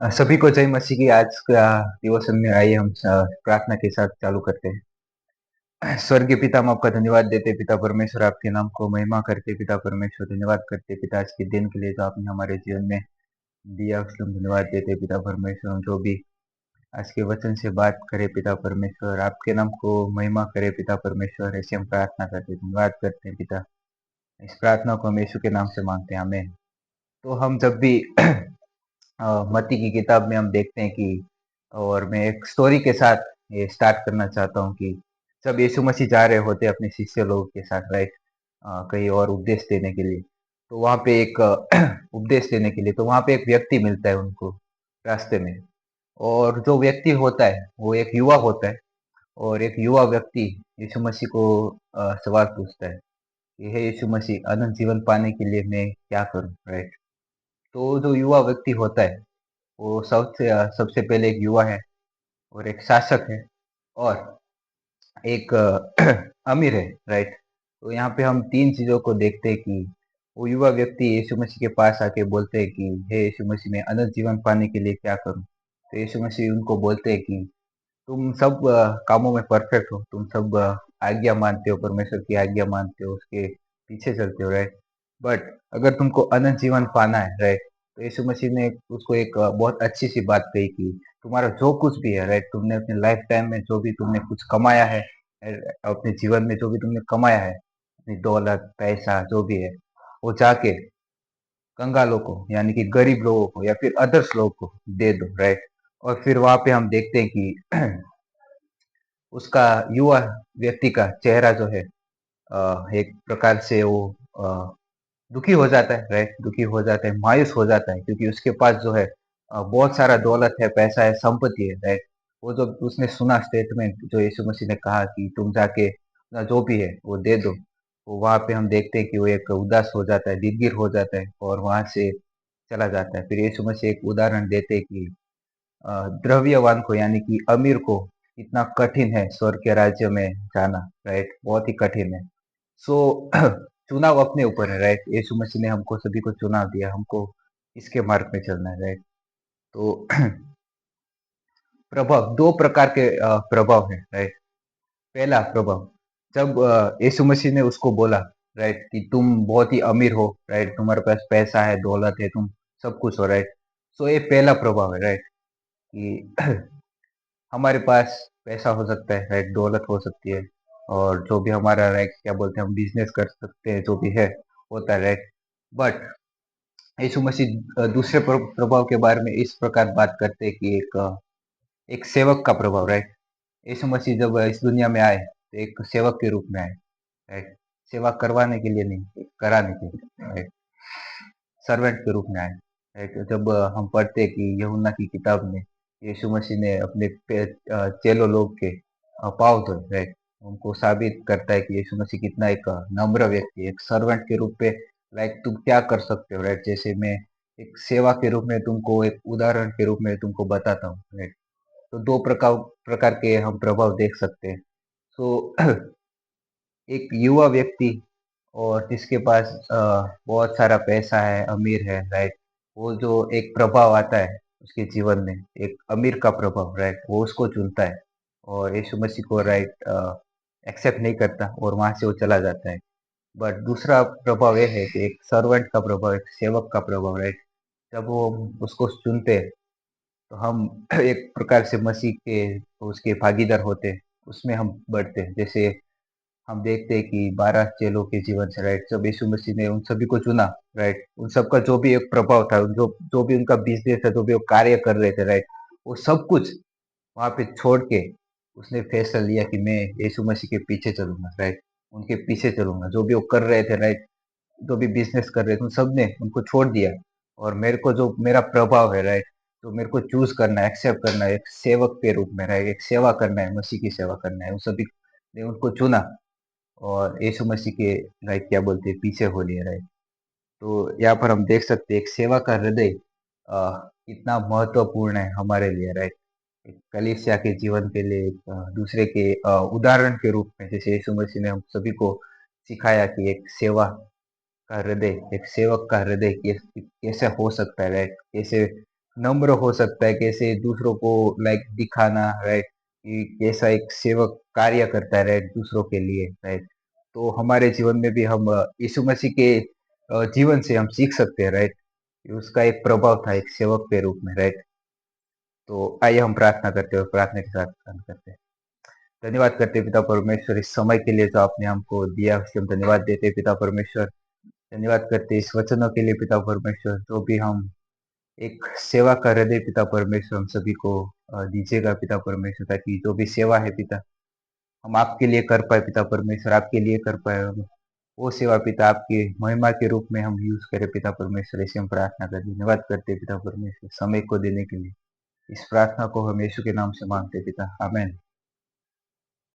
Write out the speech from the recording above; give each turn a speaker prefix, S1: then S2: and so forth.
S1: सभी को जय मसीह की। आज का दिवस हमने आइए हम प्रार्थना के साथ चालू करते हैं। स्वर्गीय पिता, हम आपका धन्यवाद देते पिता परमेश्वर, आपके नाम को महिमा करते पिता परमेश्वर। धन्यवाद करते पिता आज के दिन के लिए जो आपने हमारे जीवन में दिया, उसके हम धन्यवाद देते पिता परमेश्वर। हम जो भी आज के वचन से बात करें पिता परमेश्वर, आपके नाम को महिमा करे पिता परमेश्वर, ऐसे हम प्रार्थना करते धन्यवाद करते हैं पिता। इस प्रार्थना को हम यीशु के नाम से मांगते हैं, आमीन। तो हम जब भी मत्ती की किताब में हम देखते हैं कि, और मैं एक स्टोरी के साथ ये स्टार्ट करना चाहता हूँ कि जब यीशु मसीह जा रहे होते अपने शिष्य लोगों के साथ, राइट, कहीं और उपदेश देने के लिए, तो वहाँ पे एक उपदेश देने के लिए, तो वहाँ पे एक व्यक्ति मिलता है उनको रास्ते में। और जो व्यक्ति होता है वो एक युवा होता है। और एक युवा व्यक्ति यीशु मसीह को सवाल पूछता है कि हे यीशु मसीह, अनंत जीवन पाने के लिए मैं क्या करूं, राइट। तो जो युवा व्यक्ति होता है वो सबसे पहले एक युवा है, और एक शासक है, और एक अमीर है, राइट। तो यहाँ पे हम तीन चीजों को देखते हैं कि वो युवा व्यक्ति यीशु मसीह के पास आके बोलते हैं कि हे यीशु मसीह, मैं अनंत जीवन पाने के लिए क्या करूं। तो यीशु मसीह उनको बोलते हैं कि तुम सब कामों में परफेक्ट हो, तुम सब आज्ञा मानते हो, परमेश्वर की आज्ञा मानते हो, उसके पीछे चलते हो, राइट। बट अगर तुमको अनंत जीवन पाना है, राइट, तो यीशु मसीह ने उसको एक बहुत अच्छी सी बात कही कि तुम्हारा जो कुछ भी है, राइट, तुमने अपने लाइफ टाइम में जो भी तुमने कुछ कमाया है, अपने जीवन में जो भी तुमने कमाया है, अपनी दौलत पैसा जो भी है, वो जाके कंगालों को यानी कि गरीब लोगों को या फिर अदर्स लोगों को दे दो, राइट। और फिर वहां पे हम देखते हैं कि उसका युवा व्यक्ति का चेहरा जो है एक प्रकार से वो अ, दुखी हो जाता है, राइट, दुखी हो जाता है, मायूस हो जाता है, क्योंकि उसके पास जो है बहुत सारा दौलत है, पैसा है, संपत्ति है, राइट। वो जो उसने सुना स्टेटमेंट जो यीशु मसीह ने कहा कि तुम जाके अपना जो भी है वो दे दो, तो वहां पे हम देखते हैं कि वो एक उदास हो जाता है, दिलगीर हो जाता है, और वहां से चला जाता है। फिर यीशु मसीह एक उदाहरण देते हैं कि द्रव्यवान को यानी कि अमीर को कितना कठिन है स्वर्ग के राज्य में जाना, राइट, बहुत ही कठिन है। सो चुनाव अपने ऊपर है, राइट। यीशु मसीह ने हमको सभी को चुनाव दिया, हमको इसके मार्ग में चलना है, राइट। तो प्रभाव दो प्रकार के प्रभाव है, राइट। पहला प्रभाव, जब यीशु मसीह ने उसको बोला, राइट, कि तुम बहुत ही अमीर हो, राइट, तुम्हारे पास पैसा है, दौलत है, तुम सब कुछ हो, राइट। सो ये पहला प्रभाव है, राइट, कि हमारे पास पैसा हो सकता है, राइट, दौलत हो सकती है, और जो भी हमारा, राइट, क्या बोलते हैं, हम बिजनेस कर सकते हैं, जो भी है होता है, राइट। बट यीशु मसीह दूसरे प्रभाव के बारे में इस प्रकार बात करते हैं कि एक सेवक का प्रभाव, राइट। यीशु मसीह जब इस दुनिया में आए तो एक सेवक के रूप में आए, राइट। सेवा करवाने के लिए नहीं, कराने के लिए, राइट, सर्वेंट के रूप में आए, राइट। जब हम पढ़ते हैं कि यूहन्ना की किताब में यीशु मसीह ने अपने चेलों लोग के पाँव धोए, राइट। उनको साबित करता है कि यीशु मसीह कितना एक नम्र व्यक्ति है, एक सर्वेंट के रूप में, लाइक तुम क्या कर सकते हो, राइट, जैसे मैं एक सेवा के रूप में तुमको एक उदाहरण के रूप में तुमको बताता हूँ, राइट। तो दो प्रकार प्रकार के हम प्रभाव देख सकते हैं। तो एक युवा व्यक्ति और जिसके पास बहुत सारा पैसा है, अमीर है, राइट, वो जो एक प्रभाव आता है उसके जीवन में, एक अमीर का प्रभाव, राइट, वो उसको चुनता है और यीशु मसीह को, राइट, एक्सेप्ट नहीं करता और वहां से वो चला जाता है। बट दूसरा प्रभाव ये है कि एक सर्वेंट का प्रभाव, एक सेवक का प्रभाव, राइट। जब वो उसको चुनते हैं तो हम एक प्रकार से मसीह के उसके भागीदार होते हैं, उसमें हम बढ़ते हैं। जैसे हम देखते हैं कि 12 चेलों के जीवन से, राइट, जब यीशु मसीह ने उन सभी को चुना, राइट, उन सबका जो भी एक प्रभाव था, जो जो भी उनका बिजनेस था, जो भी वो कार्य कर रहे थे, राइट, वो सब कुछ वहां पे छोड़ के उसने फैसला लिया कि मैं यीशु मसीह के पीछे चलूंगा, राइट, उनके पीछे चलूंगा। जो भी वो कर रहे थे, राइट, जो भी बिजनेस कर रहे थे, उन सब ने उनको छोड़ दिया, और मेरे को जो मेरा प्रभाव है, राइट, तो मेरे को चूज करना है, एक्सेप्ट करना है, एक सेवक के रूप में, राइट, एक सेवा करना है, मसीह की सेवा करना है। उन सभी ने उनको चुना और यीशु मसीह के, लाइक, क्या बोलते हैं, पीछे हो लिए, राइट। तो यहाँ पर हम देख सकते हैं एक सेवा का हृदय कितना महत्वपूर्ण है हमारे लिए, राइट। एक कलीसिया के जीवन के लिए, एक दूसरे के उदाहरण के रूप में, जैसे यीशु मसीह ने हम सभी को सिखाया कि एक सेवा का हृदय, एक सेवक का हृदय कैसे हो सकता है, राइट, कैसे नम्र हो सकता है, कैसे दूसरों को लाइक दिखाना, राइट, कि कैसा एक सेवक कार्य करता है, राइट, दूसरों के लिए, राइट। तो हमारे जीवन में भी हम यीशु मसीह के जीवन से हम सीख सकते हैं, राइट। उसका एक प्रभाव था एक सेवक के रूप में, राइट। तो आइए हम प्रार्थना करते हैं और प्रार्थना के साथ प्रार्थना करते हैं। धन्यवाद करते हैं पिता परमेश्वर, इस समय के लिए जो आपने हमको दिया, उसके हम धन्यवाद देते हैं पिता परमेश्वर। धन्यवाद करते हैं इस वचनों के लिए पिता परमेश्वर, जो भी हम एक सेवा का हृदय पिता परमेश्वर हम सभी को दीजिएगा पिता परमेश्वर, ताकि जो भी सेवा है पिता, हम आपके लिए कर पाए पिता परमेश्वर, आपके लिए कर पाए हम वो सेवा पिता आपकी महिमा के रूप में हम यूज करें पिता परमेश्वर। इसे हम प्रार्थना कर धन्यवाद करते हैं पिता परमेश्वर समय को देने के लिए। इस प्रार्थना को हम यीशु के नाम से मांगते हैं पिता, आमेन।